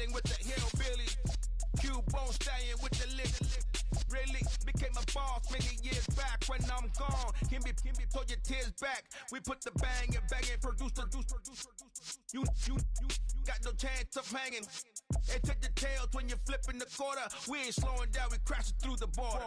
riding with the hillbillies. Cube-bone stallion with the lick. Really became a boss many years back. When I'm gone, can be pull your tears back. We put the bang and produce. You got no chance of hanging. And take the tails when you're flipping the quarter. We ain't slowing down, we crashing through the border.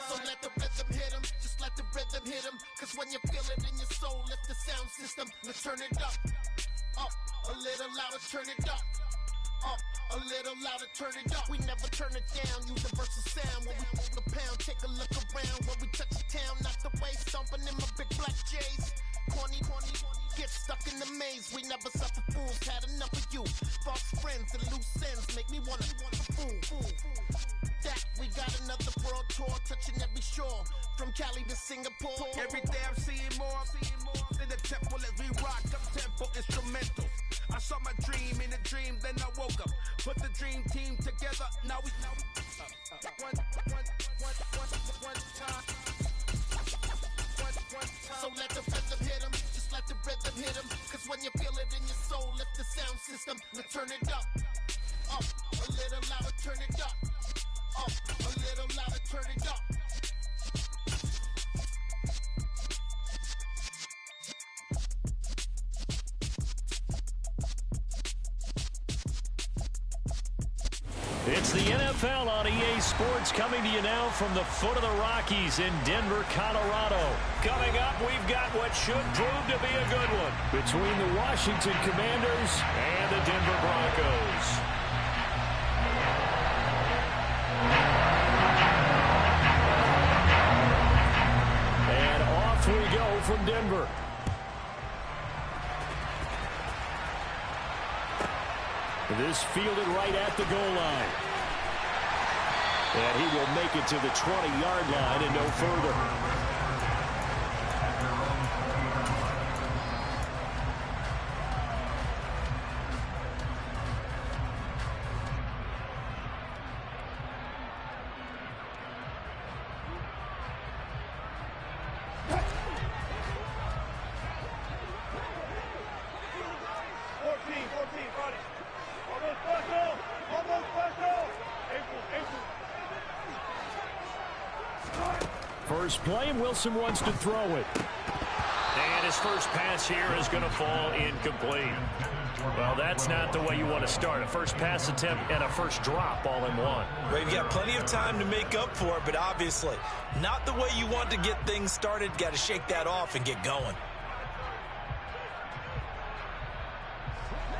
So let the rhythm hit him, just let the rhythm hit him. Cause when you feel it in your soul, lift the sound system. Let's turn it up, a little louder, turn it up. A little louder, turn it up. We never turn it down, universal sound. When we move the pound, take a look around. When we touch the town, knock the way, stomping in my big black J's. Corny, get stuck in the maze. We never suffer fools, had enough of you. False friends and loose ends make me wanna fool. That we got another world tour, touching every shore. From Cali to Singapore. Every day I'm seeing more in the temple as we rock up tempo instrumentals. I saw my dream in a dream, then I woke up. Put the dream team together, now we one time. So let the rhythm hit him, just let the rhythm hit him. Cause when you feel it in your soul, lift the sound system. Let's turn it up, a little louder, turn it up. A little louder, turn it up. It's the NFL on EA Sports coming to you now from the foot of the Rockies in Denver, Colorado. Coming up, we've got what should prove to be a good one between the Washington Commanders and the Denver Broncos. And off we go from Denver. This fielded right at the goal line. And he will make it to the 20-yard line and no further. First play, and Wilson wants to throw it. And his first pass here is going to fall incomplete. Well, that's not the way you want to start. A first pass attempt and a first drop all in one. Well, you've got plenty of time to make up for it, but obviously not the way you want to get things started. Got to shake that off and get going.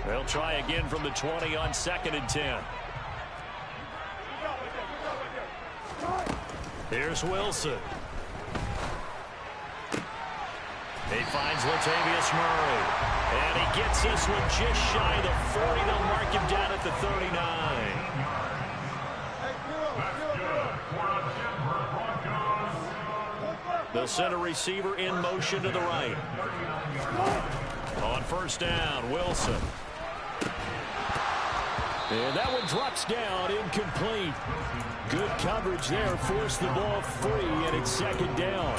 They'll try again from the 20 on 2nd and 10. Here's Wilson. He finds Latavius Murray. And he gets this one just shy of the 40. They'll mark him down at the 39. They'll send a receiver in motion to the right. On first down, Wilson. And that one drops down, incomplete. Good coverage there, forced the ball free, and it's 2nd down.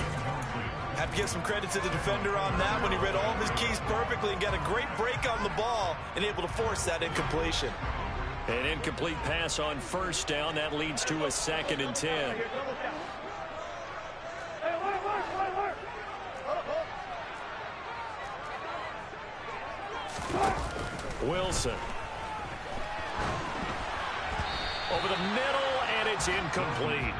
Have to give some credit to the defender on that when he read all of his keys perfectly and got a great break on the ball and able to force that incompletion. An incomplete pass on first down. That leads to a 2nd and 10. Wilson. Over the middle, and it's incomplete.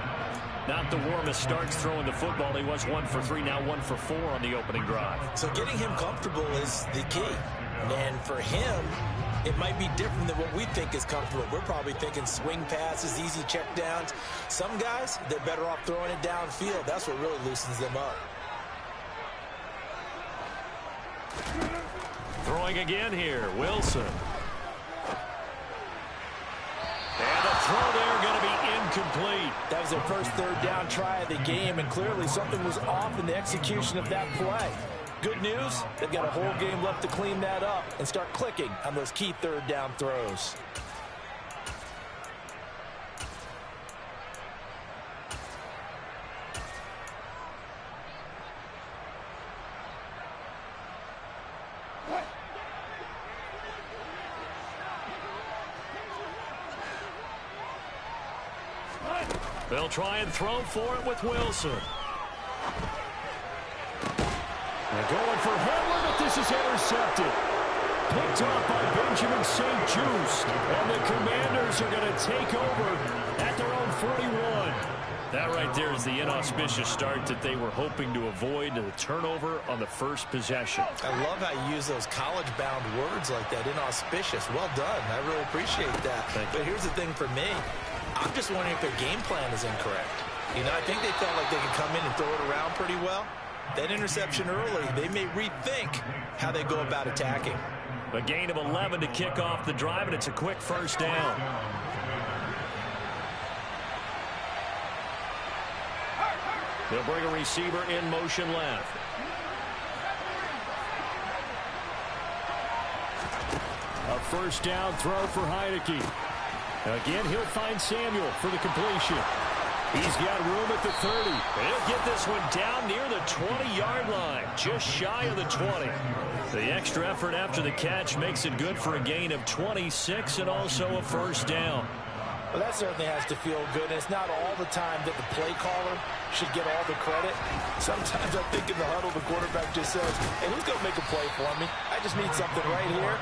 Not the warmest starts throwing the football. He was 1 for 3, now 1 for 4 on the opening drive. So getting him comfortable is the key. And for him, it might be different than what we think is comfortable. We're probably thinking swing passes, easy check downs. Some guys, they're better off throwing it downfield. That's what really loosens them up. Throwing again here, Wilson. And the throw there going to be incomplete. That was their first 3rd down try of the game, and clearly something was off in the execution of that play. Good news, they've got a whole game left to clean that up and start clicking on those key 3rd down throws. They'll try and throw for it with Wilson. They're going for Hamlin, but this is intercepted. Picked off by Benjamin St. Just. And the Commanders are going to take over at their own 41. That right there is the inauspicious start that they were hoping to avoid, the turnover on the first possession. I love how you use those college-bound words like that, inauspicious. Well done. I really appreciate that. But here's the thing for me. I'm just wondering if their game plan is incorrect. You know, I think they felt like they could come in and throw it around pretty well. That interception early, they may rethink how they go about attacking. A gain of 11 to kick off the drive, and it's a quick first down. They'll bring a receiver in motion left. A first down throw for Heineke. Again, he'll find Samuel for the completion. He's got room at the 30. He'll get this one down near the 20-yard line, just shy of the 20. The extra effort after the catch makes it good for a gain of 26 and also a first down. Well, that certainly has to feel good. And it's not all the time that the play caller should get all the credit. Sometimes I think in the huddle, the quarterback just says, hey, who's going to make a play for me? I just need something right here.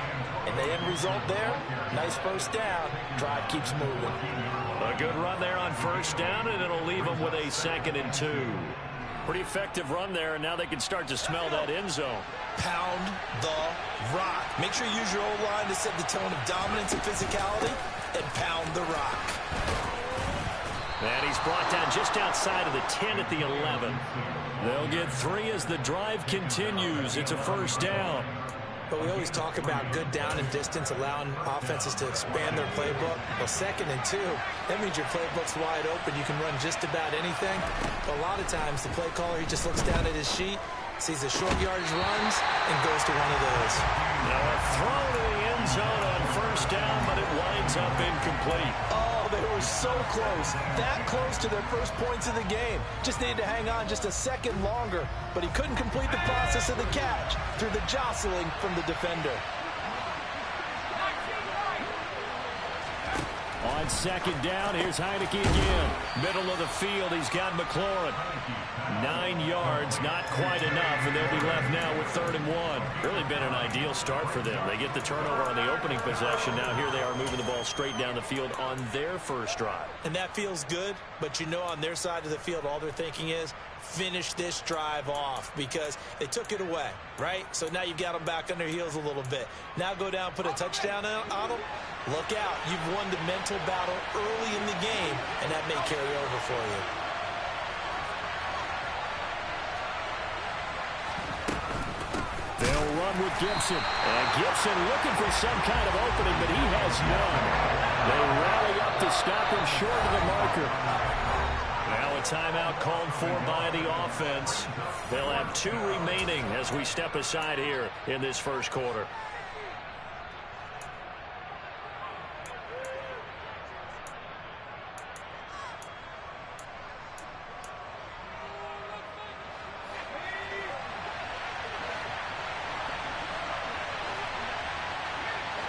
And the end result there, nice first down. Drive keeps moving. A good run there on first down, and it'll leave them with a 2nd and 2. Pretty effective run there, and now they can start to smell that end zone. Pound the rock. Make sure you use your O-line to set the tone of dominance and physicality, and pound the rock. And he's brought down just outside of the 10 at the 11. They'll get 3 as the drive continues. It's a first down. But we always talk about good down and distance, allowing offenses to expand their playbook. Well, 2nd and 2, that means your playbook's wide open. You can run just about anything. But a lot of times, the play caller, he just looks down at his sheet, sees the short yardage runs, and goes to one of those. Now a throw to the end zone on first down, but it winds up incomplete. Oh, they were so close. That close to their first points of the game. Just needed to hang on just a second longer, but he couldn't complete the process of the catch through the jostling from the defender. On 2nd down, here's Heineke again. Middle of the field, he's got McLaurin. 9 yards, not quite enough, and they'll be left now with 3rd and 1. Really been an ideal start for them. They get the turnover on the opening possession. Now here they are moving the ball straight down the field on their first drive. And that feels good, but you know on their side of the field, all they're thinking is, finish this drive off, because they took it away, right? So now you've got them back on their heels a little bit. Now go down, put a touchdown on them. Look out. You've won the mental battle early in the game, and that may carry over for you. They'll run with Gibson. And Gibson looking for some kind of opening, but he has none. They rally up to stop him short of the marker. Now a timeout called for by the offense. They'll have 2 remaining as we step aside here in this first quarter.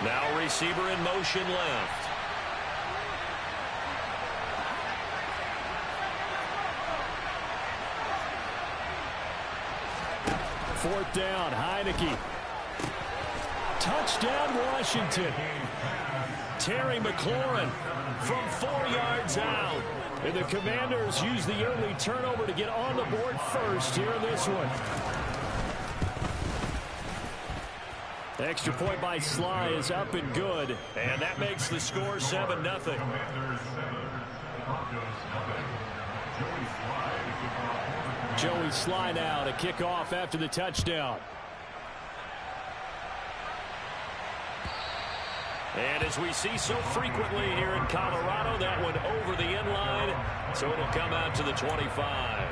Now receiver in motion left. Fourth down, Heineke. Touchdown, Washington. Terry McLaurin from 4 yards out. And the Commanders use the early turnover to get on the board first here in this one. The extra point by Sly is up and good, and that makes the score 7-0. Joey Sly now to kick off after the touchdown. And as we see so frequently here in Colorado, that one over the end line, so it'll come out to the 25.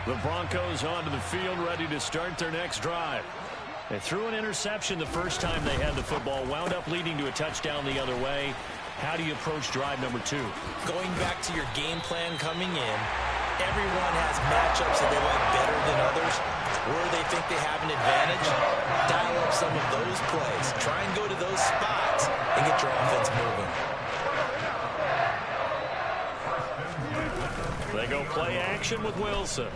The Broncos onto the field, ready to start their next drive. They threw an interception the first time they had the football, wound up leading to a touchdown the other way. How do you approach drive number 2? Going back to your game plan coming in everyone has matchups that they like better than others, where they think they have an advantage. Dial up some of those plays. Try and go to those spots and get your offense moving. They go play action with Wilson.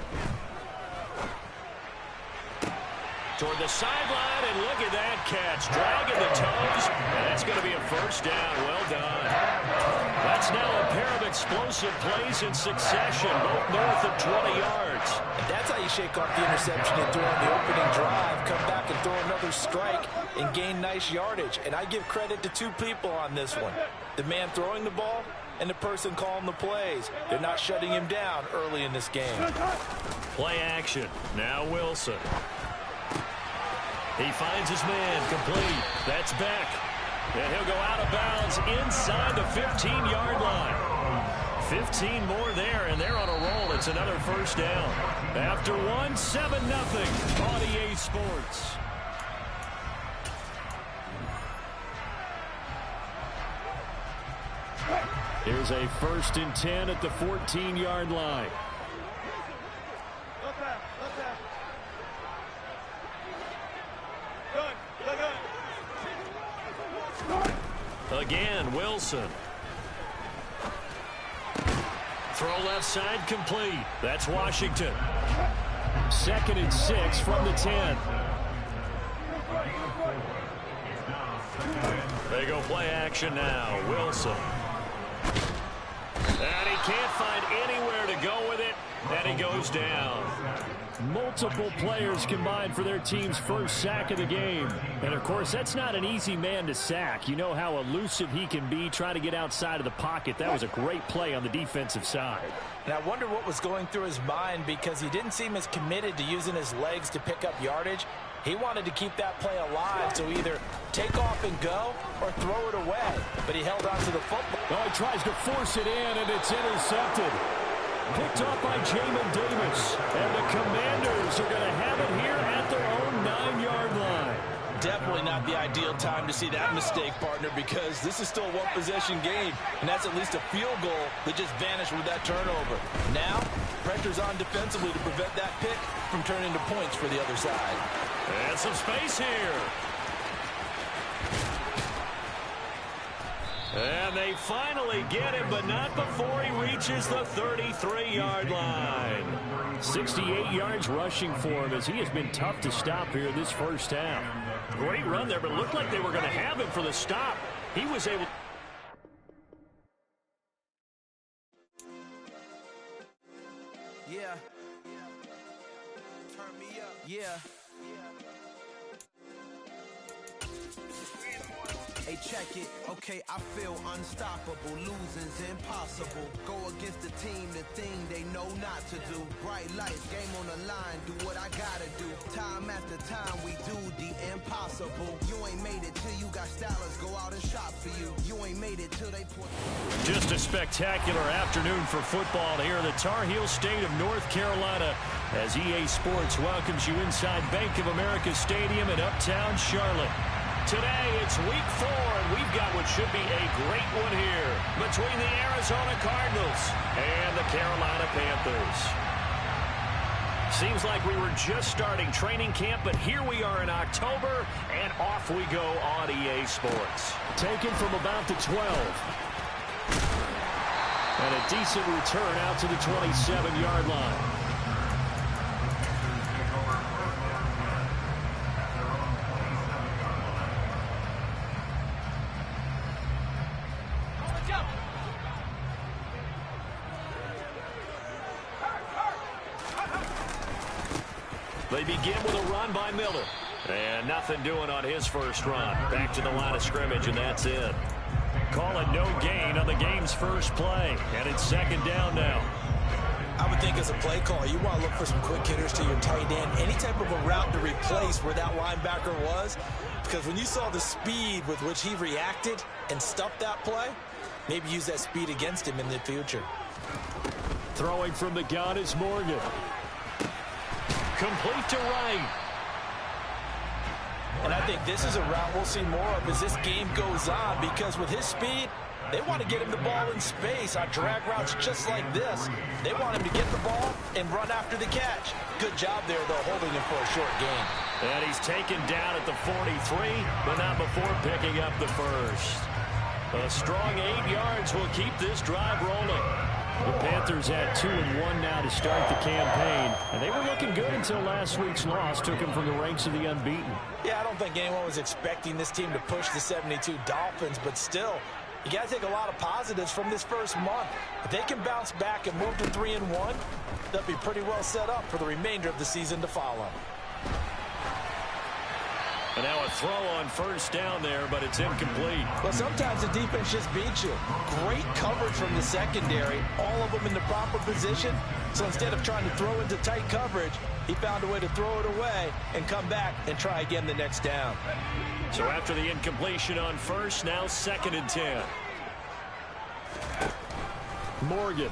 Toward the sideline, and look at that catch. Dragging the toes, and that's going to be a first down. Well done. That's now a pair of explosive plays in succession, both north of 20 yards. And that's how you shake off the interception you threw on the opening drive, come back and throw another strike and gain nice yardage. And I give credit to two people on this one. The man throwing the ball and the person calling the plays. They're not shutting him down early in this game. Play action. Now Wilson. He finds his man, complete. That's Beck. And he'll go out of bounds inside the 15-yard line. 15 more there, and they're on a roll. It's another first down. After one, 7-0 on EA Sports. Here's a 1st and 10 at the 14-yard line. Again, Wilson. Throw left side complete. That's Washington. 2nd and 6 from the 10. They go play action now. Wilson. And he can't find anywhere to go with it, and he goes down. Multiple players combined for their team's first sack of the game. And, of course, that's not an easy man to sack. You know how elusive he can be trying to get outside of the pocket. That was a great play on the defensive side. And I wonder what was going through his mind, because he didn't seem as committed to using his legs to pick up yardage. He wanted to keep that play alive, so either take off and go or throw it away. But he held on to the football. Oh, he tries to force it in, and it's intercepted. Picked off by Jamin Davis. And the Commanders are going to have it here at their own 9-yard line. Definitely not the ideal time to see that mistake, partner, because this is still a one-possession game, and that's at least a field goal that just vanished with that turnover. Now, pressure's on defensively to prevent that pick from turning into points for the other side. And some space here. And they finally get him, but not before he reaches the 33-yard line. 68 yards rushing for him, as he has been tough to stop here this first half. Great run there, but it looked like they were going to have him for the stop. He was able... Yeah. Turn me up. Yeah. Hey, check it. Okay, I feel unstoppable. Losing's impossible. Go against the team, the thing they know not to do. Bright lights, game on the line. Do what I gotta do. Time after time, we do the impossible. You ain't made it till you got stylers go out and shop for you. You ain't made it till they put... Just a spectacular afternoon for football here in the Tar Heel state of North Carolina, as EA Sports welcomes you inside Bank of America Stadium in Uptown Charlotte. Today, it's week 4, and we've got what should be a great one here between the Arizona Cardinals and the Carolina Panthers. Seems like we were just starting training camp, but here we are in October, and off we go on EA Sports. Taken from about the 12. And a decent return out to the 27-yard line. They begin with a run by Miller. And nothing doing on his first run. Back to the line of scrimmage, and that's it. Call it no gain on the game's first play. And it's 2nd down now. I would think as a play call, you want to look for some quick hitters to your tight end. Any type of a route to replace where that linebacker was. Because when you saw the speed with which he reacted and stuffed that play, maybe use that speed against him in the future. Throwing from the gun is Morgan. Complete to right. And I think this is a route we'll see more of as this game goes on, because with his speed, They want to get him the ball in space on drag routes just like this. They want him to get the ball and run after the catch. Good job there, though, holding him for a short gain. And he's taken down at the 43, but not before picking up the first. A strong 8 yards will keep this drive rolling. The Panthers had 2-1 now to start the campaign, and they were looking good until last week's loss took them from the ranks of the unbeaten. Yeah, I don't think anyone was expecting this team to push the 72 Dolphins, but still, you got to take a lot of positives from this first month. If they can bounce back and move to 3-1, they'll be pretty well set up for the remainder of the season to follow. And now a throw on first down there, but it's incomplete. Well, sometimes the defense just beats you. Great coverage from the secondary, all of them in the proper position. So instead of trying to throw into tight coverage, he found a way to throw it away and come back and try again the next down. So after the incompletion on first, now 2nd and 10. Morgan.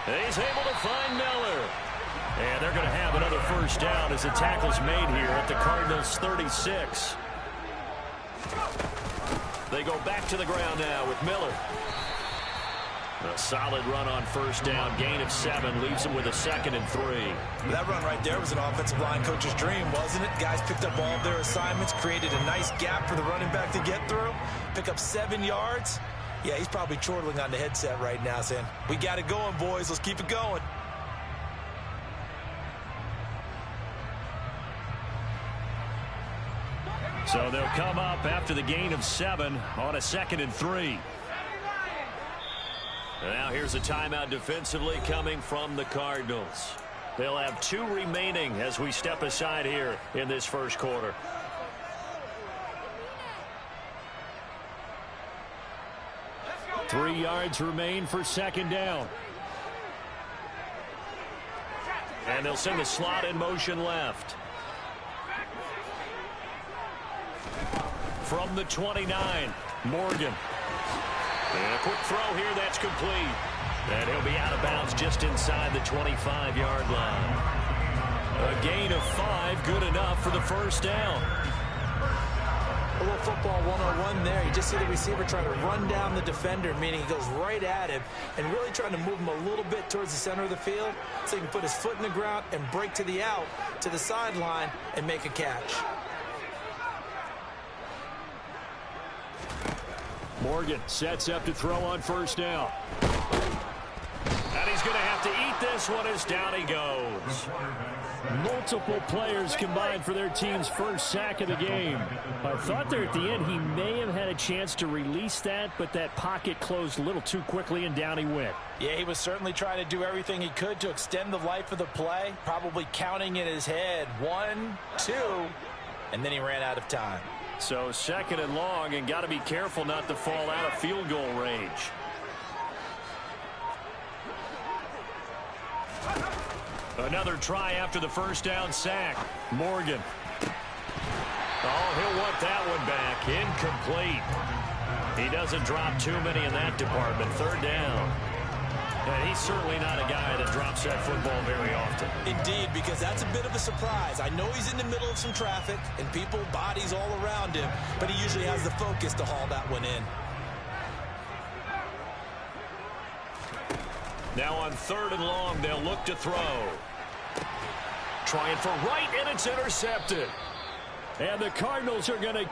He's able to find Miller. And they're going to have another first down as the tackle's made here at the Cardinals' 36. They go back to the ground now with Miller. A solid run on first down. Gain of 7 leaves them with a 2nd and 3. That run right there was an offensive line coach's dream, wasn't it? Guys picked up all of their assignments, created a nice gap for the running back to get through, pick up 7 yards. Yeah, he's probably chortling on the headset right now saying, we got it going, boys. Let's keep it going. So they'll come up after the gain of 7 on a 2nd and 3. And now here's a timeout defensively coming from the Cardinals. They'll have 2 remaining as we step aside here in this first quarter. Three yards remain for 2nd down. And they'll send the slot in motion left. From the 29, Morgan. And a quick throw here, that's complete. And he'll be out of bounds just inside the 25-yard line. A gain of 5, good enough for the first down. A little football 101 there. You just see the receiver trying to run down the defender, meaning he goes right at him and really trying to move him a little bit towards the center of the field so he can put his foot in the ground and break to the out, to the sideline, and make a catch. Morgan sets up to throw on first down. And he's going to have to eat this one as down he goes. Multiple players combined for their team's first sack of the game. I thought there at the end he may have had a chance to release that, but that pocket closed a little too quickly and down he went. Yeah, he was certainly trying to do everything he could to extend the life of the play, probably counting in his head 1, 2, and then he ran out of time. So 2nd and long, and got to be careful not to fall out of field goal range. Another try after the first down sack. Morgan. Oh, he'll want that one back. Incomplete. He doesn't drop too many in that department. 3rd down. And he's certainly not a guy that drops that football very often. Indeed, because that's a bit of a surprise. I know he's in the middle of some traffic and people, bodies all around him, but he usually has the focus to haul that one in. Now on 3rd and long, they'll look to throw. Trying for right, and it's intercepted. And the Cardinals are going to...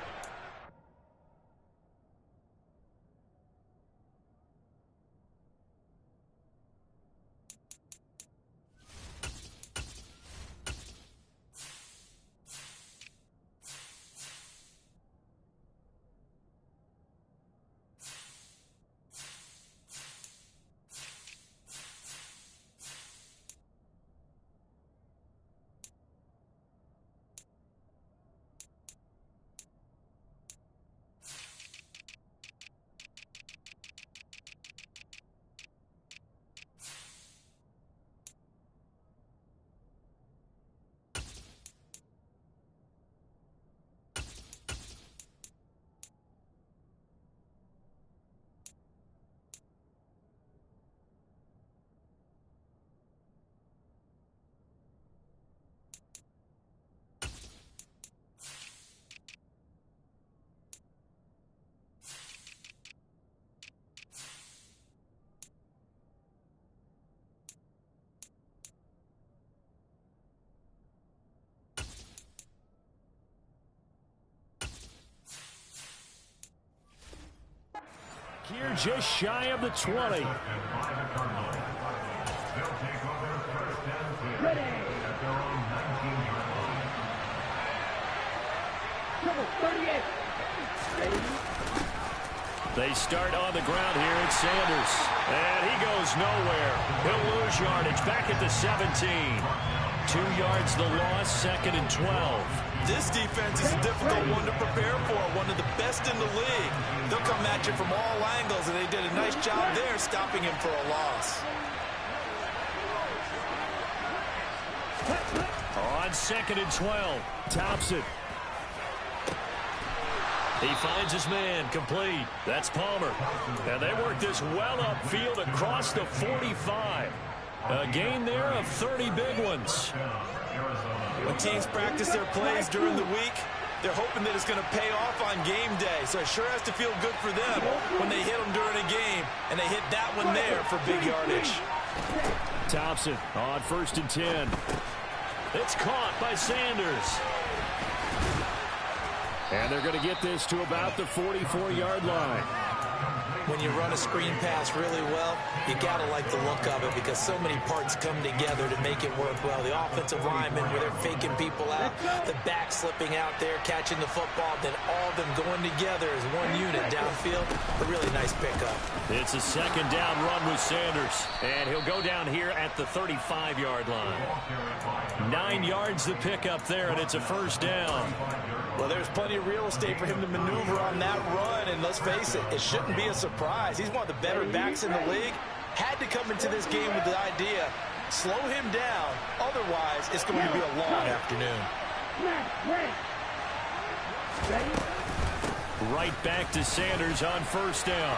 here just shy of the 20. They start on the ground here at Sanders. And he goes nowhere. He'll lose yardage back at the 17. 2 yards the loss, 2nd and 12. This defense is a difficult one to prepare for, one of the best in the league. They'll come at you from all angles, and they did a nice job there stopping him for a loss. On 2nd and 12, Thompson. He finds his man, complete. That's Palmer. And they work this well upfield across the 45. A gain there of 30 big ones. When teams practice their plays during the week, they're hoping that it's going to pay off on game day. So it sure has to feel good for them when they hit them during a game, and they hit that one there for big yardage. Thompson on 1st and 10. It's caught by Sanders. And they're going to get this to about the 44-yard line. When you run a screen pass really well, you got to like the look of it because so many parts come together to make it work well. The offensive linemen, where they're faking people out, the back slipping out there, catching the football, then all of them going together as one unit downfield. A really nice pickup. It's a 2nd down run with Sanders. And he'll go down here at the 35-yard line. 9 yards the pickup there, and it's a 1st down. Well, there's plenty of real estate for him to maneuver on that run, and let's face it, it shouldn't be a surprise. He's one of the better backs in the league. Had to come into this game with the idea, slow him down, otherwise it's going to be a long afternoon. Right back to Sanders on 1st down.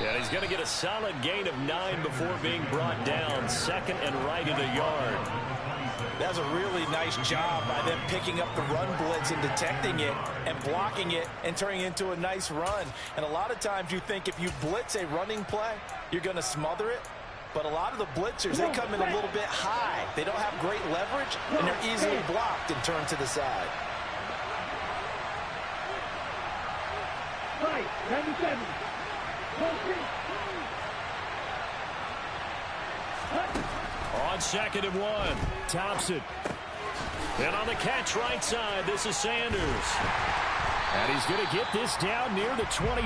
And he's going to get a solid gain of 9 before being brought down. 2nd and right at a yard. That's a really nice job by them picking up the run blitz and detecting it and blocking it and turning it into a nice run. And a lot of times you think if you blitz a running play, you're going to smother it. But a lot of the blitzers, they come in a little bit high. They don't have great leverage, and they're easily blocked and turned to the side. Right, 97. On 2nd and 1, Thompson. And on the catch right side, this is Sanders. And he's going to get this down near the 25.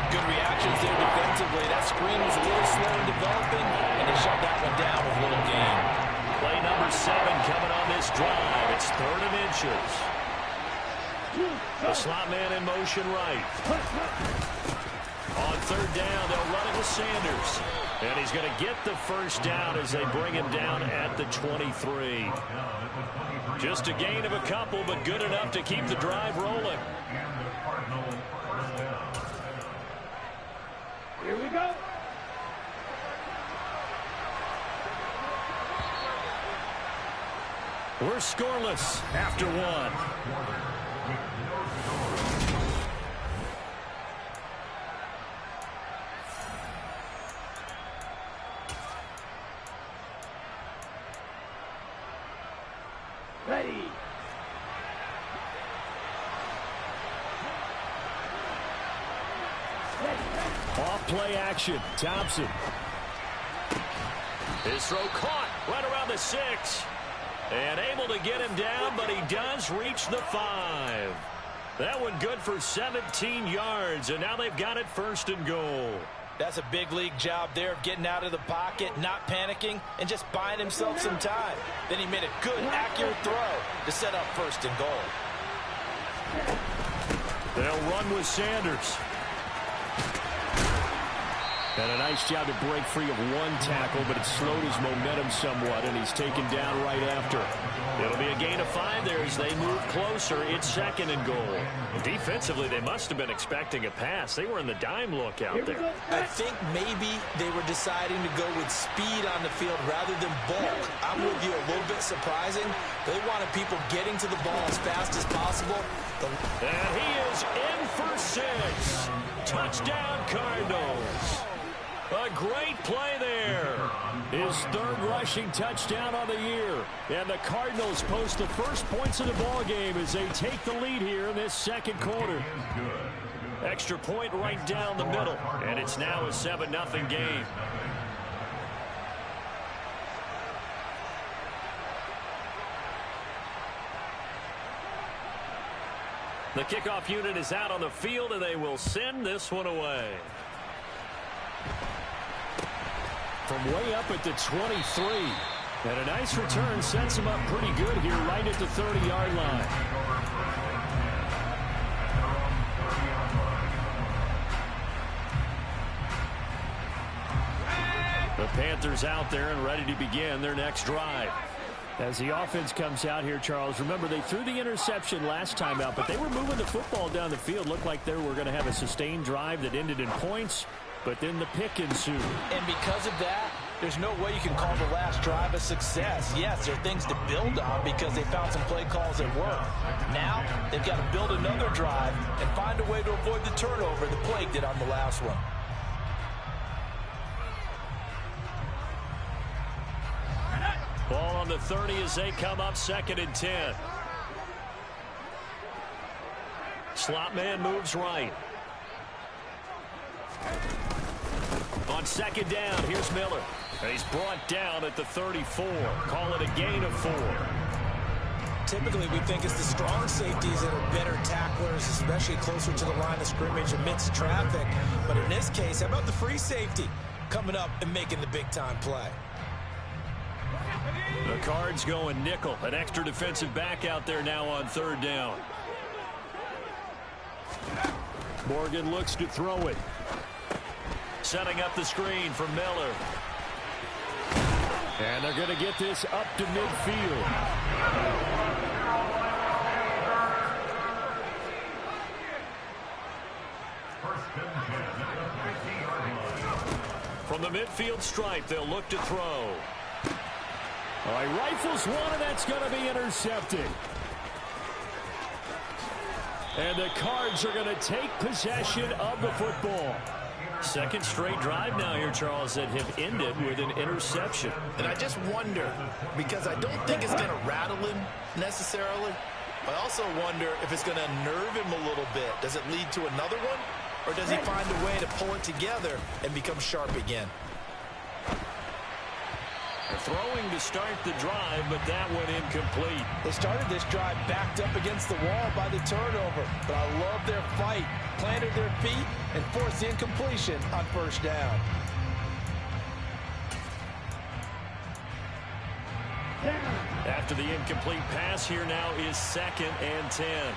Good reactions there defensively. That screen was a little slow in developing, and they shut that one down with a little gain. Play number 7 coming on this drive. It's 3rd and inches. The slot man in motion right. On 3rd down, they'll run it with Sanders. And he's going to get the 1st down as they bring him down at the 23. Just a gain of a couple, but good enough to keep the drive rolling. Here we go. We're scoreless after 1. Ready. Off play action. Thompson. His throw caught right around the 6. And able to get him down, but he does reach the 5. That one good for 17 yards, and now they've got it 1st and goal. That's a big league job there of getting out of the pocket, not panicking, and just buying himself some time. Then he made a good, accurate throw to set up 1st and goal. They'll run with Sanders. And a nice job to break free of 1 tackle, but it slowed his momentum somewhat, and he's taken down right after. It'll be a gain of 5 there as they move closer. It's 2nd and goal. Defensively, they must have been expecting a pass. They were in the dime look out there. I think maybe they were deciding to go with speed on the field rather than bulk. I'm with you, a little bit surprising. They wanted people getting to the ball as fast as possible. And he is in for 6. Touchdown, Cardinals. A great play there. His 3rd rushing touchdown on the year. And the Cardinals post the first points of the ball game as they take the lead here in this 2nd quarter. Extra point right down the middle. And it's now a 7-0 game. The kickoff unit is out on the field, and they will send this one away. From way up at the 23. And a nice return sets him up pretty good here right at the 30-yard line. The Panthers out there and ready to begin their next drive. As the offense comes out here, Charles, remember they threw the interception last time out, but they were moving the football down the field. Looked like they were going to have a sustained drive that ended in points, but then the pick ensued. And because of that, there's no way you can call the last drive a success. Yes, there are things to build on because they found some play calls that work. Now, they've got to build another drive and find a way to avoid the turnover that plagued it on the last one. Ball on the 30 as they come up 2nd and 10. Slot man moves right. On 2nd down, here's Miller. And he's brought down at the 34. Call it a gain of 4. Typically, we think it's the strong safeties that are better tacklers, especially closer to the line of scrimmage amidst traffic. But in this case, how about the free safety coming up and making the big-time play? The Cards going nickel. An extra defensive back out there now on 3rd down. Morgan looks to throw it. Setting up the screen for Miller. And they're going to get this up to midfield. From the midfield stripe, they'll look to throw. All right, rifles one, and that's going to be intercepted. And the Cards are going to take possession of the football. Second straight drive now here, Charles, that have ended with an interception. And I just wonder, because I don't think it's going to rattle him necessarily. I also wonder if it's going to nerve him a little bit. Does it lead to another one? Or does he find a way to pull it together and become sharp again? Throwing to start the drive, but that went incomplete. They started this drive backed up against the wall by the turnover, but I love their fight. Planted their feet and forced the incompletion on 1st down. After the incomplete pass, here now is 2nd and 10.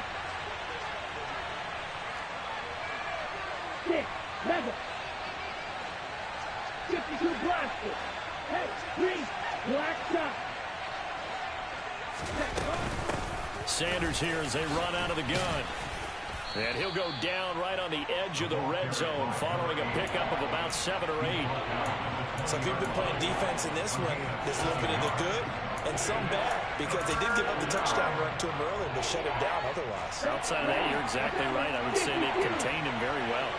6, level. 52 blasted. Hey, 3, black shot. Sanders here as they run out of the gun. And he'll go down right on the edge of the red zone following a pickup of about 7 or 8. So if you've been playing defense in this one, there's a little bit of the good and some bad because they did give up the touchdown run to him early but shut him down otherwise. Outside of that, you're exactly right. I would say they've contained him very well.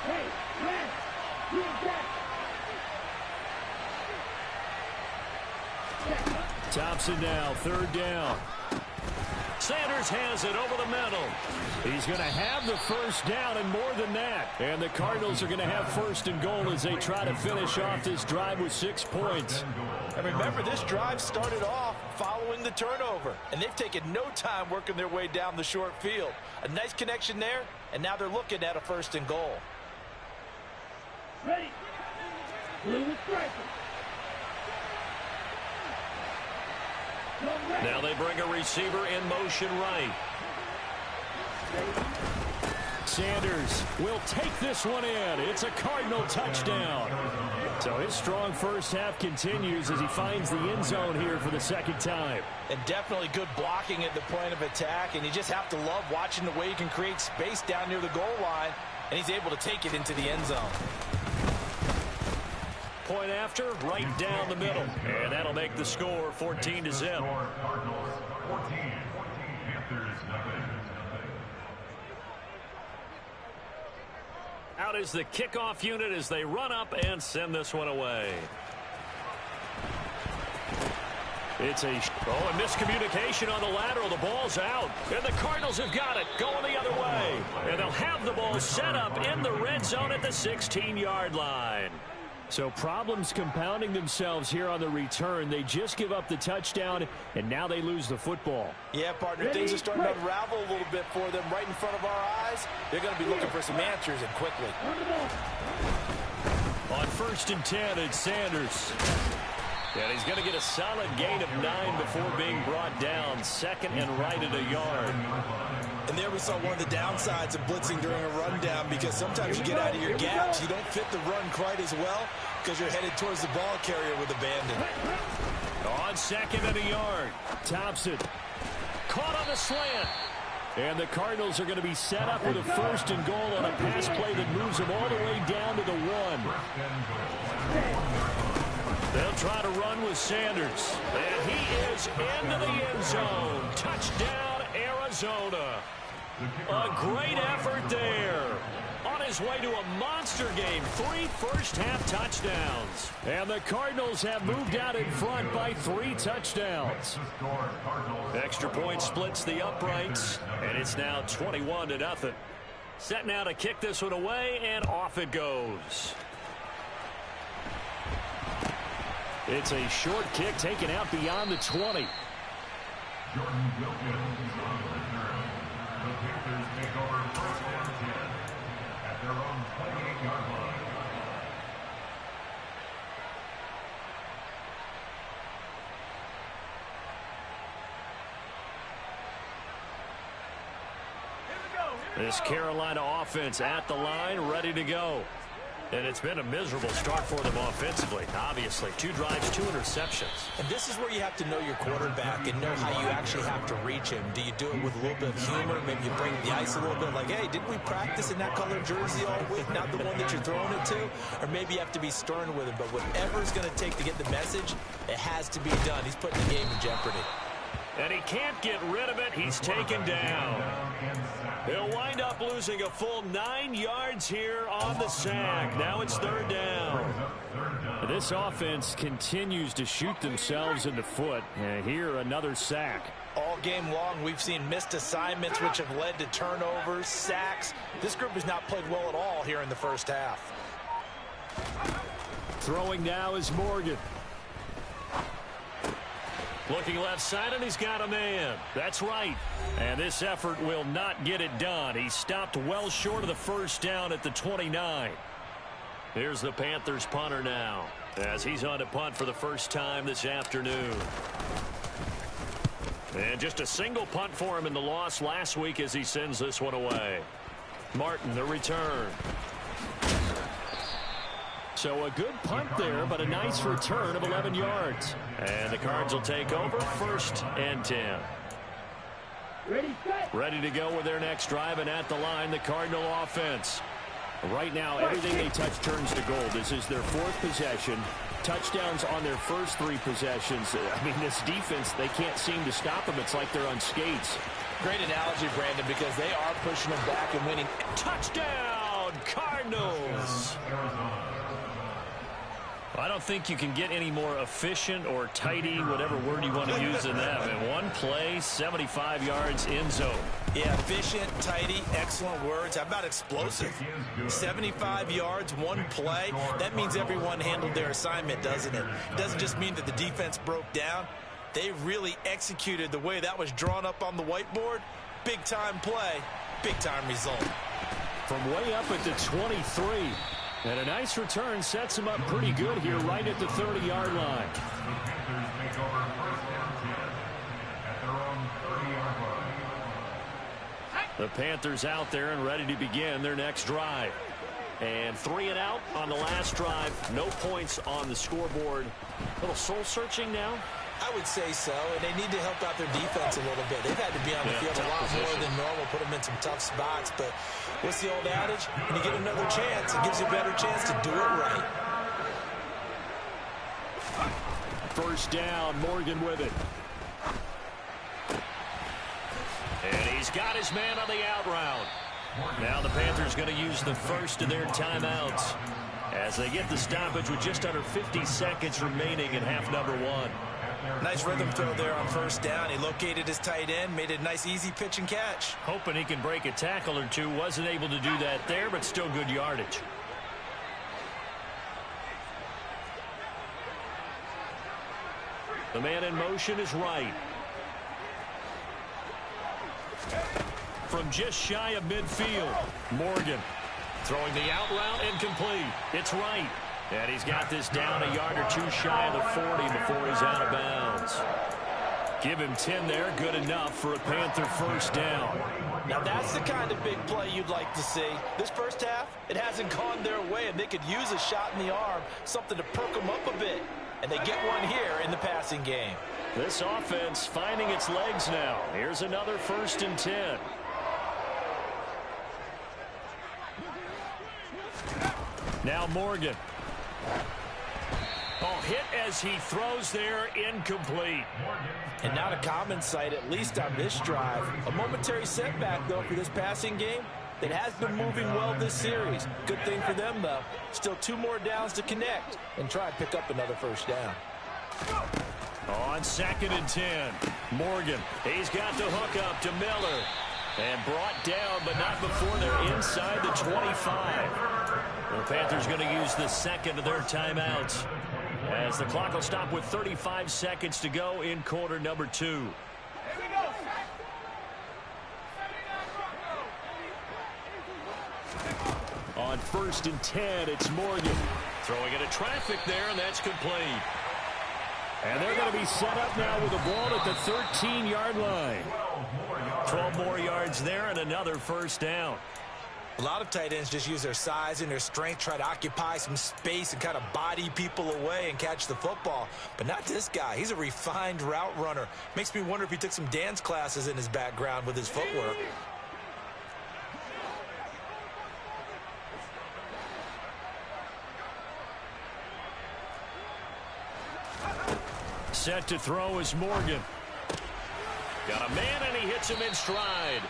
Hey, man, get back. Thompson now, 3rd down. Sanders has it over the middle. He's going to have the 1st down and more than that. And the Cardinals are going to have 1st and goal as they try to finish off this drive with 6 points. And remember, this drive started off following the turnover, and they've taken no time working their way down the short field. A nice connection there, and now they're looking at a 1st and goal. Ready. Blue is striking. Now they bring a receiver in motion right. Sanders will take this one in. It's a Cardinal touchdown. So his strong 1st half continues as he finds the end zone here for the 2nd time. And definitely good blocking at the point of attack, and you just have to love watching the way he can create space down near the goal line, and he's able to take it into the end zone. Point after, right down the middle. And that'll make the score 14-0. Out is the kickoff unit as they run up and send this one away. It's a miscommunication on the lateral. The ball's out. And the Cardinals have got it. Going the other way. And they'll have the ball set up in the red zone at the 16-yard line. So problems compounding themselves here on the return. They just give up the touchdown, and now they lose the football. Yeah, partner, things are starting to unravel a little bit for them right in front of our eyes. They're going to be looking for some answers, and quickly. On 1st and 10, it's Sanders. And he's going to get a solid gain of 9 before being brought down. 2nd and right at a yard. And there we saw one of the downsides of blitzing during a rundown, because sometimes you get out of your gaps. You don't fit the run quite as well because you're headed towards the ball carrier with abandon. On 2nd and a yard. Thompson caught on the slant. And the Cardinals are going to be set up with a 1st and goal on a pass play that moves them all the way down to the 1. They'll try to run with Sanders. And he is into the end zone. Touchdown, Arizona. A great effort there. On his way to a monster game. 3 first-half touchdowns. And the Cardinals have moved out in front by 3 touchdowns. Extra point splits the uprights. And it's now 21-0. Set now to kick this one away, and off it goes. It's a short kick taken out beyond the 20. Jordan Wilkins is on the return. The Panthers take over 1st and 10 at their own 28-yard line. This Carolina offense at the line, ready to go. And it's been a miserable start for them offensively, obviously. 2 drives, 2 interceptions. And this is where you have to know your quarterback and know how you actually have to reach him. Do you do it with a little bit of humor? Maybe you break the ice a little bit, like, hey, didn't we practice in that color jersey all week, not the one that you're throwing it to? Or maybe you have to be stern with him. But whatever it's going to take to get the message, it has to be done. He's putting the game in jeopardy. And he can't get rid of it. He's taken down. He'll wind up losing a full 9 yards here on the sack. Now it's 3rd down. This offense continues to shoot themselves in the foot. And here, another sack. All game long, we've seen missed assignments, which have led to turnovers, sacks. This group has not played well at all here in the first half. Throwing now is Morgan. Looking left side, and he's got a man. That's right. And this effort will not get it done. He stopped well short of the 1st down at the 29. Here's the Panthers punter now, as he's on to punt for the first time this afternoon. And just a single punt for him in the loss last week as he sends this one away. Martin, the return. So a good punt there, but a nice return of 11 yards. And the Cards will take over 1st and 10. Ready to go with their next drive, and at the line, the Cardinal offense. Right now, everything they touch turns to gold. This is their 4th possession. Touchdowns on their first 3 possessions. I mean, this defense, they can't seem to stop them. It's like they're on skates. Great analogy, Brandon, because they are pushing them back and winning. Touchdown, Cardinals! I don't think you can get any more efficient or tidy, whatever word you want to use in that. In one play, 75 yards in zone. Yeah, efficient, tidy, excellent words. How about explosive? 75 yards, one play. That means everyone handled their assignment, doesn't it? It doesn't just mean that the defense broke down. They really executed the way that was drawn up on the whiteboard. Big-time play, big-time result. From way up at the 23. And a nice return sets him up pretty good here right at the 30-yard line. The Panthers take over 1st and 10 at their own 30-yard line. The Panthers out there and ready to begin their next drive. And 3 and out on the last drive. No points on the scoreboard. A little soul-searching now. I would say so, and they need to help out their defense a little bit. They've had to be on the field a lot more than normal, put them in some tough spots. But what's the old adage? When you get another chance, it gives you a better chance to do it right. 1st down, Morgan with it. And he's got his man on the out route. Now the Panthers going to use the first of their timeouts as they get the stoppage with just under 50 seconds remaining in half number 1. Nice rhythm throw there on first down. He located his tight end, made a nice easy pitch and catch. Hoping he can break a tackle or two. Wasn't able to do that there, but still good yardage. The man in motion is right. From just shy of midfield, Morgan throwing the out route incomplete. It's right. And he's got this down a yard or two shy of the 40 before he's out of bounds. Give him 10 there. Good enough for a Panther first down. Now that's the kind of big play you'd like to see. This first half, it hasn't gone their way, and they could use a shot in the arm, something to perk them up a bit. And they get one here in the passing game. This offense finding its legs now. Here's another 1st and 10. Now Morgan. Oh, hit as he throws there, incomplete. And not a common sight, at least on this drive. A momentary setback, though, for this passing game. It has been moving well this series. Good thing for them, though. Still 2 more downs to connect and try and pick up another first down. On 2nd and 10, Morgan. He's got the hook up to Miller. And brought down, but not before they're inside the 25. The Panthers going to use the second of their timeouts, as the clock will stop with 35 seconds to go in quarter number 2. On 1st and 10, it's Morgan. Throwing into traffic there, and that's complete. And they're going to be set up now with the ball at the 13-yard line. 12 more yards there and another first down. A lot of tight ends just use their size and their strength, try to occupy some space and kind of body people away and catch the football. But not this guy. He's a refined route runner. Makes me wonder if he took some dance classes in his background with his footwork. Set to throw is Morgan. Got a man, and he hits him in stride.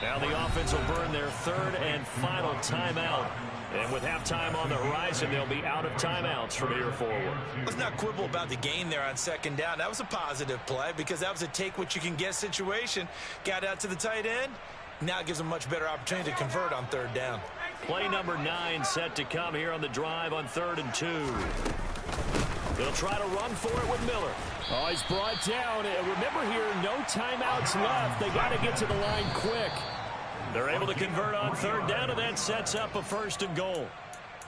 Now the offense will burn their 3rd and final timeout. And with halftime on the horizon, they'll be out of timeouts from here forward. Let's not quibble about the gain there on 2nd down. That was a positive play because that was a take-what-you-can-get situation. Got out to the tight end. Now it gives them a much better opportunity to convert on 3rd down. Play number 9 set to come here on the drive on 3rd and 2. They'll try to run for it with Miller. Oh, he's brought down. Remember here, no timeouts left. They got to get to the line quick. They're able to convert on 3rd down, and that sets up a 1st and goal.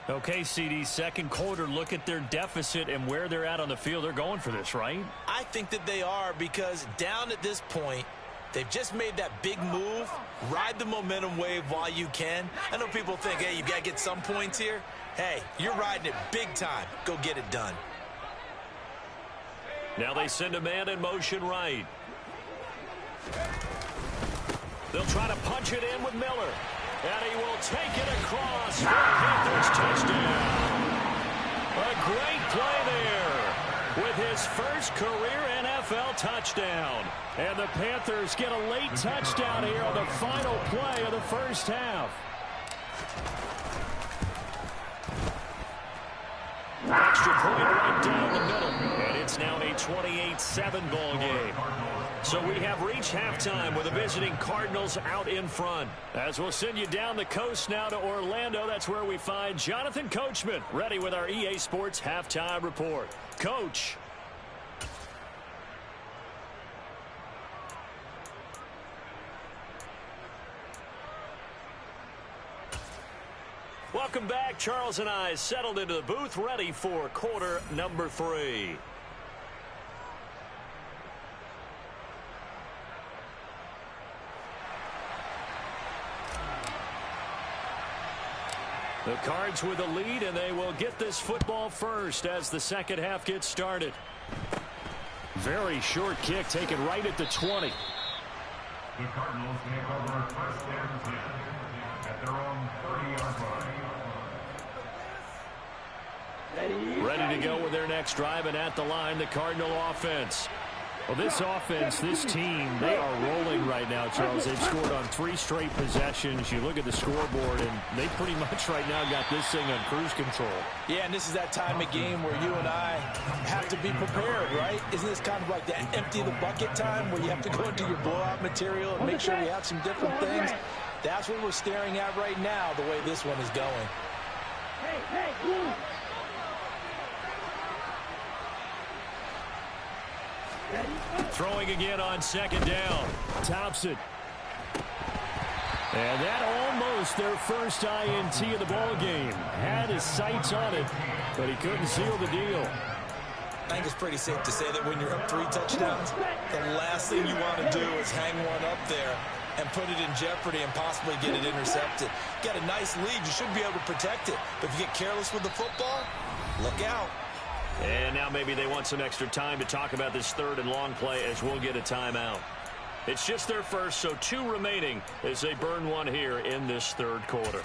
Okay, CD, 2nd quarter, look at their deficit and where they're at on the field. They're going for this, right? I think that they are, because down at this point, they've just made that big move. Ride the momentum wave while you can. I know people think, hey, you've got to get some points here. Hey, you're riding it big time. Go get it done. Now they send a man in motion right. They'll try to punch it in with Miller. And he will take it across for Panthers touchdown. A great play there with his first career NFL touchdown. And the Panthers get a late touchdown here on the final play of the first half. Extra point right down the middle. And it's now a 28-7 ball game. So we have reached halftime with the visiting Cardinals out in front. As we'll send you down the coast now to Orlando, that's where we find Jonathan Coachman ready with our EA Sports halftime report. Coach. Welcome back. Charles and I settled into the booth, ready for quarter number 3. The Cards with the lead, and they will get this football first as the second half gets started. Very short kick taken right at the 20. The Cardinals take over 1st and 10 at their own 30-yard line. Ready to go with their next drive, and at the line, the Cardinal offense. Well, this offense, this team, they are rolling right now, Charles. They've scored on 3 straight possessions. You look at the scoreboard, and they pretty much right now got this thing on cruise control. Yeah, and this is that time of game where you and I have to be prepared, right? Isn't this kind of like that empty the bucket time where you have to go into your blowout material and make sure we have some different things? That's what we're staring at right now, the way this one is going. Hey, move. Throwing again on 2nd down. Thompson. And that almost their first INT of the ball game. Had his sights on it, but he couldn't seal the deal. I think it's pretty safe to say that when you're up 3 touchdowns, the last thing you want to do is hang one up there and put it in jeopardy and possibly get it intercepted. You got a nice lead. You should be able to protect it. But if you get careless with the football, look out. And now maybe they want some extra time to talk about this 3rd and long play as we'll get a timeout. It's just their first, so 2 remaining as they burn one here in this 3rd quarter.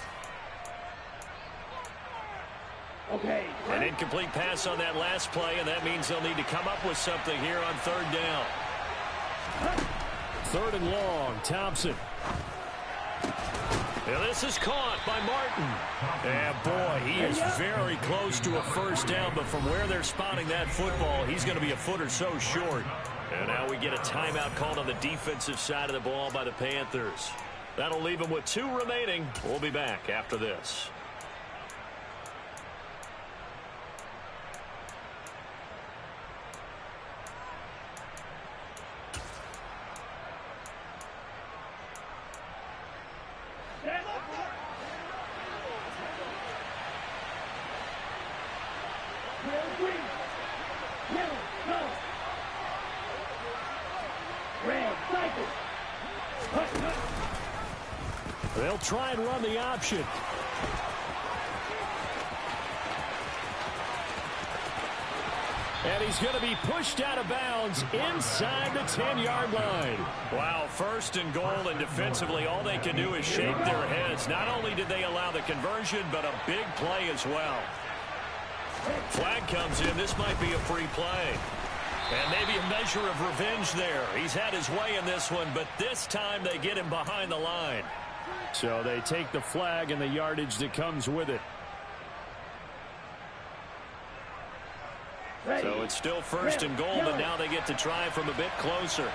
Okay. An incomplete pass on that last play, and that means they'll need to come up with something here on 3rd down. 3rd and long, Thompson. Now this is caught by Martin. And boy, he is very close to a first down, but from where they're spotting that football, he's going to be a foot or so short. And now we get a timeout called on the defensive side of the ball by the Panthers. That'll leave them with 2 remaining. We'll be back after this. They'll try and run the option. And he's going to be pushed out of bounds inside the 10-yard line. Wow, 1st and goal, and defensively all they can do is shake their heads. Not only did they allow the conversion, but a big play as well. Flag comes in. This might be a free play. And maybe a measure of revenge there. He's had his way in this one, but this time they get him behind the line. So they take the flag and the yardage that comes with it. So it's still 1st and goal, but now they get to try from a bit closer.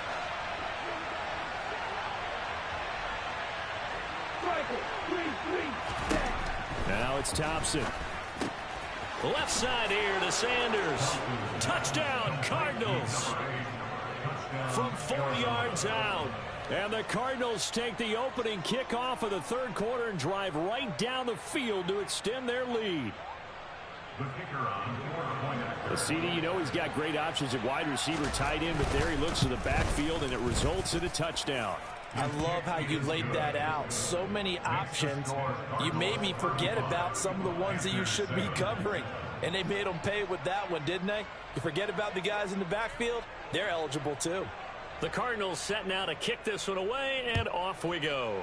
Now it's Thompson. Left side here to Sanders. Touchdown, Cardinals. From 4 yards out. And the Cardinals take the opening kickoff of the 3rd quarter and drive right down the field to extend their lead. The CD, you know he's got great options at wide receiver, tight end, but there he looks to the backfield, and it results in a touchdown. I love how you laid that out. So many options. You maybe forget about some of the ones that you should be covering. And they made them pay with that one, didn't they? You forget about the guys in the backfield, they're eligible too. The Cardinals setting out to kick this one away, and off we go.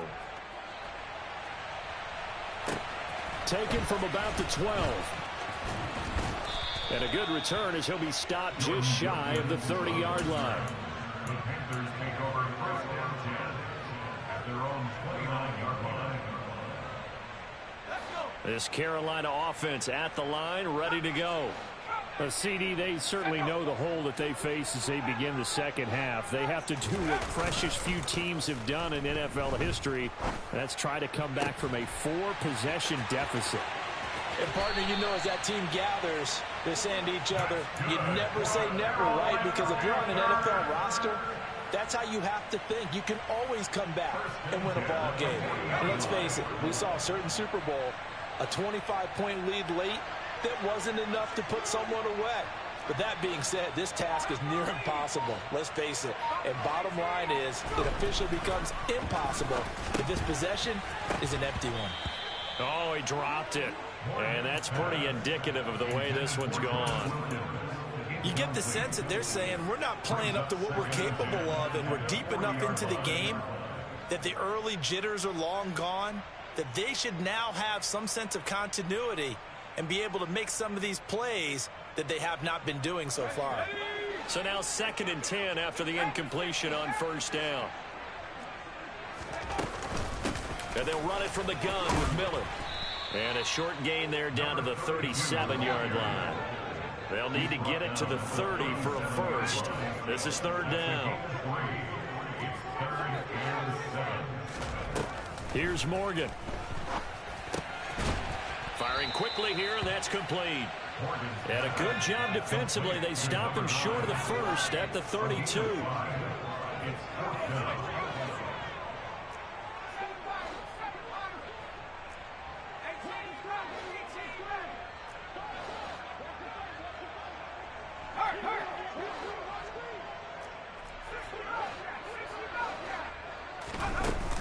Taken from about the 12. And a good return as he'll be stopped just shy of the 30-yard line. The Panthers take over 1st and 10 at their own 29-yard line. This Carolina offense at the line, ready to go. CD, they certainly know the hole that they face as they begin the 2nd half. They have to do what precious few teams have done in NFL history. That's try to come back from a 4-possession deficit. And, partner, you know, as that team gathers, they're saying to each other, you never say never, right? Because if you're on an NFL roster, that's how you have to think. You can always come back and win a ball game. And let's face it, we saw a certain Super Bowl, a 25-point lead late, that wasn't enough to put someone away. But that being said, this task is near impossible. Let's face it. And bottom line is, it officially becomes impossible if this possession is an empty one. Oh, he dropped it. And that's pretty indicative of the way this one's gone. You get the sense that they're saying we're not playing up to what we're capable of, and we're deep enough into the game that the early jitters are long gone, that they should now have some sense of continuity and be able to make some of these plays that they have not been doing so far. So now 2nd and 10 after the incompletion on first down. And they'll run it from the gun with Miller. And a short gain there down to the 37-yard line. They'll need to get it to the 30 for a first. This is 3rd down. Here's Morgan. Firing quickly here, and that's complete. And a good job defensively. They stopped him short of the first at the 32.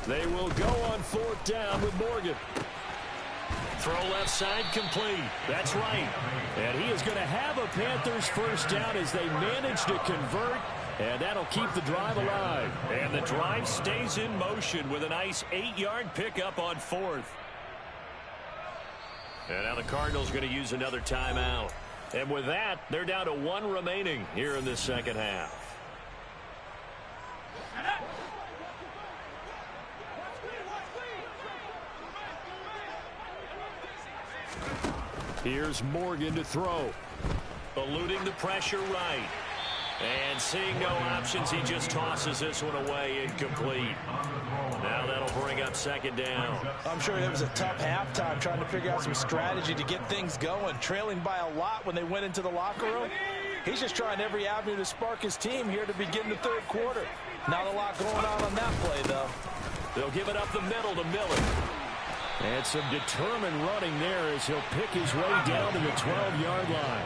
They will go on 4th down with Morgan. Throw left side complete. That's right. And he is going to have a Panthers first down as they manage to convert. And that'll keep the drive alive. And the drive stays in motion with a nice 8-yard pickup on 4th. And now the Cardinals going to use another timeout. And with that, they're down to 1 remaining here in this second half. Here's Morgan to throw. Eluding the pressure right. And seeing no options, he just tosses this one away incomplete. Now that'll bring up 2nd down. I'm sure it was a tough halftime trying to figure out some strategy to get things going. Trailing by a lot when they went into the locker room. He's just trying every avenue to spark his team here to begin the 3rd quarter. Not a lot going on that play, though. They'll give it up the middle to Miller. And some determined running there as he'll pick his way down to the 12-yard line.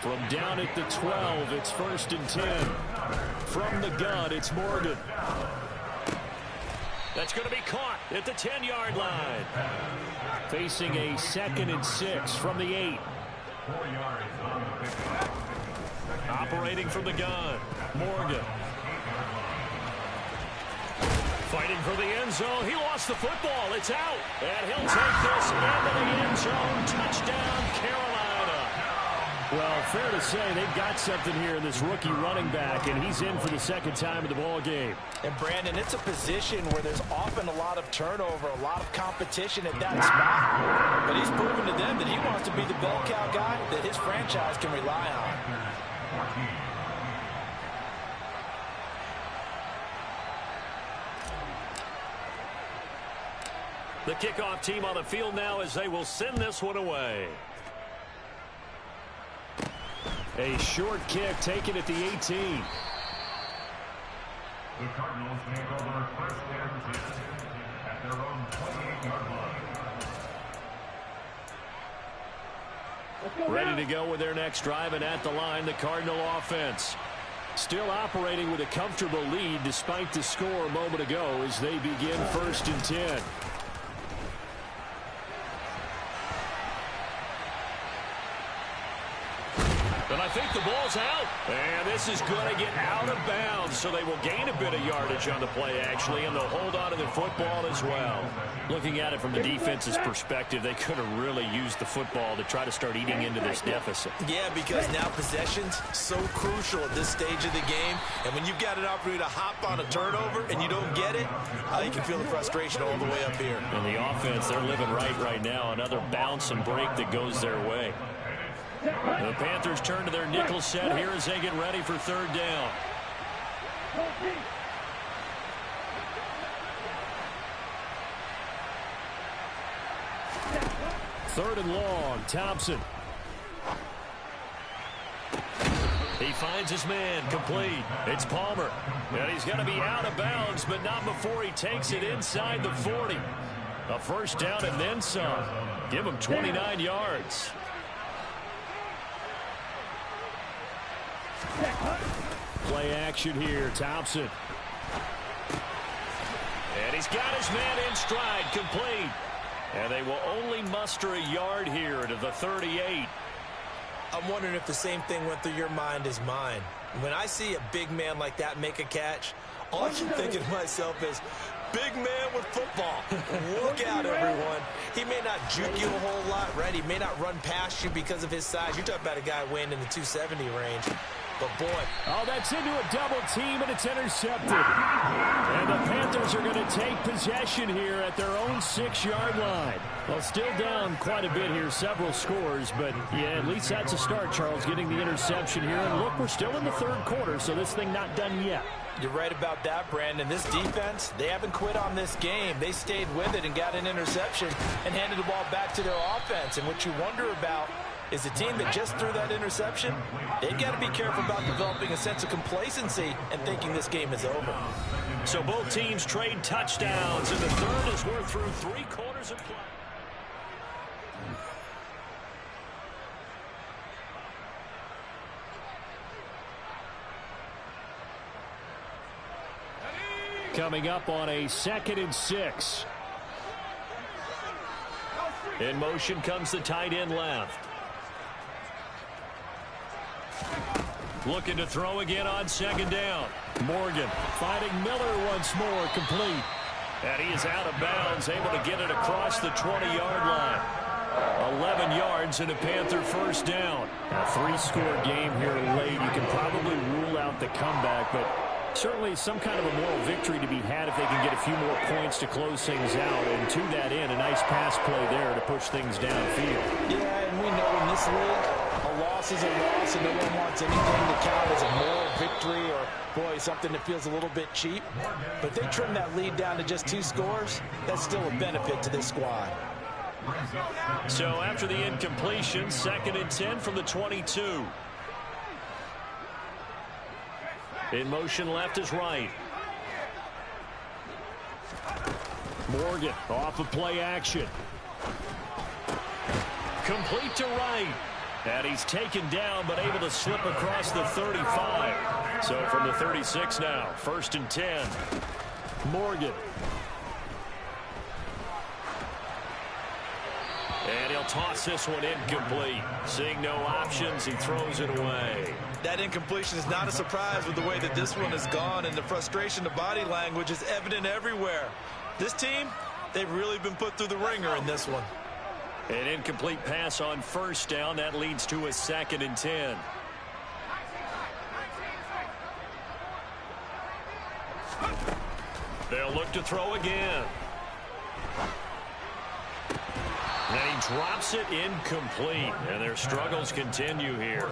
From down at the 12, it's 1st and 10. From the gun, it's Morgan. That's going to be caught at the 10-yard line. Facing a 2nd and 6 from the 8. Operating from the gun, Morgan. Fighting for the end zone. He lost the football. It's out. And he'll take this into the end zone. Touchdown, Carolina. Well, fair to say they've got something here in this rookie running back, and he's in for the 2nd time in the ball game. And, Brandon, it's a position where there's often a lot of turnover, a lot of competition at that spot. But he's proven to them that he wants to be the bell cow guy that his franchise can rely on. The kickoff team on the field now as they will send this one away. A short kick taken at the 18. The Cardinals take over 1st and 10 at their own 28-yard line. Ready to go with their next drive, and at the line, the Cardinal offense. Still operating with a comfortable lead despite the score a moment ago as they begin 1st and 10. And I think the ball's out. And this is going to get out of bounds, so they will gain a bit of yardage on the play, actually, and they'll hold on to the football as well. Looking at it from the defense's perspective, they could have really used the football to try to start eating into this deficit. Yeah, because now possession's so crucial at this stage of the game. And when you've got an opportunity to hop on a turnover and you don't get it, you can feel the frustration all the way up here. And the offense, they're living right now. Another bounce and break that goes their way. The Panthers turn to their nickel set here as they get ready for 3rd down. Third and long, Thompson. He finds his man, complete. It's Palmer. And he's going to be out of bounds, but not before he takes it inside the 40. A first down and then some. Give him 29 yards. Play action here, Thompson. And he's got his man in stride, complete. And they will only muster a yard here to the 38. I'm wondering if the same thing went through your mind as mine. When I see a big man like that make a catch, all I keep thinking to myself is, big man with football. Look out, everyone. He may not juke you a whole lot, right? He may not run past you because of his size. You're talking about a guy weighing in the 270 range. But boy. Oh, that's into a double team, and it's intercepted. And the Panthers are going to take possession here at their own 6-yard line. Well, still down quite a bit here, several scores, but yeah, at least that's a start, Charles, getting the interception here. And look, we're still in the third quarter, so this thing not done yet. You're right about that, Brandon. This defense, they haven't quit on this game. They stayed with it and got an interception and handed the ball back to their offense. And what you wonder about is the team that just threw that interception, they've got to be careful about developing a sense of complacency and thinking this game is over. So both teams trade touchdowns, and the third as we're through 3 quarters of play. Coming up on a 2nd and 6. In motion comes the tight end left. Looking to throw again on 2nd down. Morgan finding Miller once more, complete. And he is out of bounds, able to get it across the 20-yard line. 11 yards and a Panther first down. A 3-score game here late. You can probably rule out the comeback, but certainly some kind of a moral victory to be had if they can get a few more points to close things out. And to that end, a nice pass play there to push things downfield. Yeah, and we know in this league, a loss is a loss, and no one wants anything to count as a moral victory or, boy, something that feels a little bit cheap. But if they trim that lead down to just 2 scores, that's still a benefit to this squad. So after the incompletion, 2nd and 10 from the 22. In motion, left is right. Morgan off of play action. Complete to right. And he's taken down, but able to slip across the 35. So from the 36 now, 1st and 10. Morgan. And he'll toss this one incomplete. Seeing no options, he throws it away. That incompletion is not a surprise with the way that this one has gone, and the frustration, the body language is evident everywhere. This team, they've really been put through the ringer in this one. An incomplete pass on 1st down. That leads to a 2nd and 10. They'll look to throw again. And he drops it incomplete, and their struggles continue here.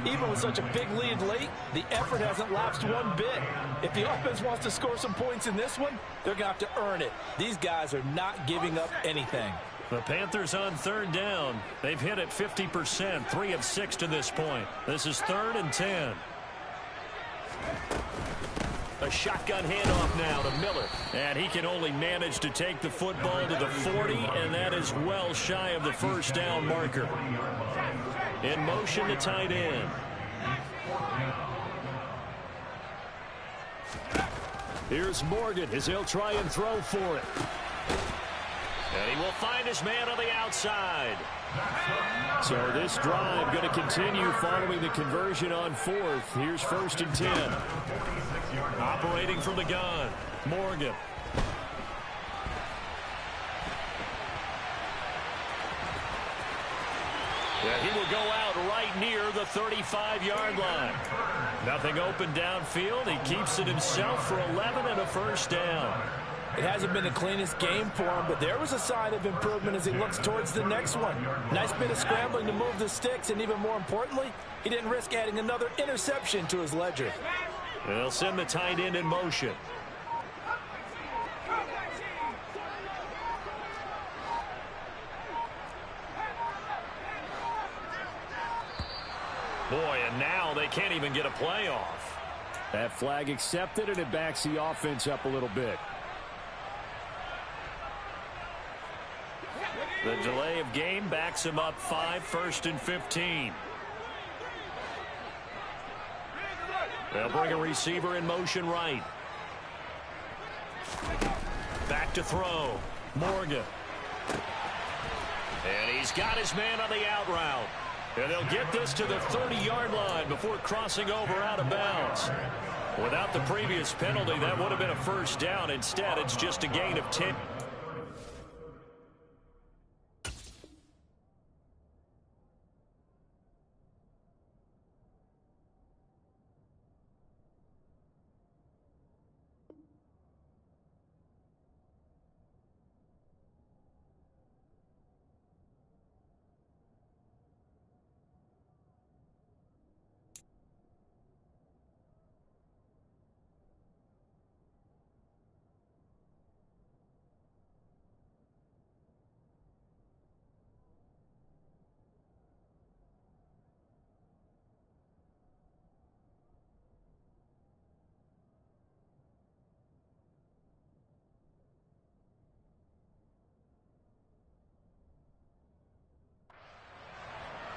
Even with such a big lead late, the effort hasn't lapsed one bit. If the offense wants to score some points in this one, they're going to have to earn it. These guys are not giving up anything. The Panthers on 3rd down. They've hit it 50%, 3 of 6 to this point. This is 3rd and 10. A shotgun handoff now to Miller. And he can only manage to take the football to the 40, and that is well shy of the 1st down marker. In motion, the tight end. Here's Morgan as he'll try and throw for it. And he will find his man on the outside. So this drive going to continue following the conversion on 4th. Here's 1st and 10. Operating from the gun, Morgan. Yeah, he will go out right near the 35-yard line. Nothing open downfield. He keeps it himself for 11 and a 1st down. It hasn't been the cleanest game for him, but there was a sign of improvement as he looks towards the next one. Nice bit of scrambling to move the sticks, and even more importantly, he didn't risk adding another interception to his ledger. They'll send the tight end in motion. Boy, and now they can't even get a play off. That flag accepted, and it backs the offense up a little bit. The delay of game backs him up 5, 1st and 15. They'll bring a receiver in motion right. Back to throw. Morgan. And he's got his man on the out route. And they'll get this to the 30-yard line before crossing over out of bounds. Without the previous penalty, that would have been a 1st down. Instead, it's just a gain of 10.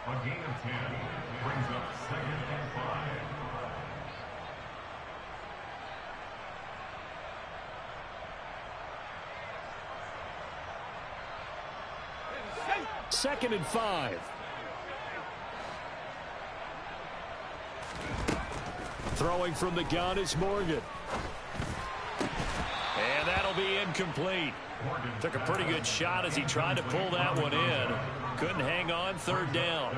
A gain of 10 brings up 2nd and 5. Second and 5. Throwing from the gun is Morgan. And that'll be incomplete. Took a pretty good shot as he tried to pull that one in. Couldn't hang on, 3rd down.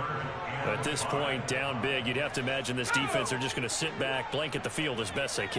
But at this point, down big, you'd have to imagine this defense are just going to sit back, blanket the field as best they can.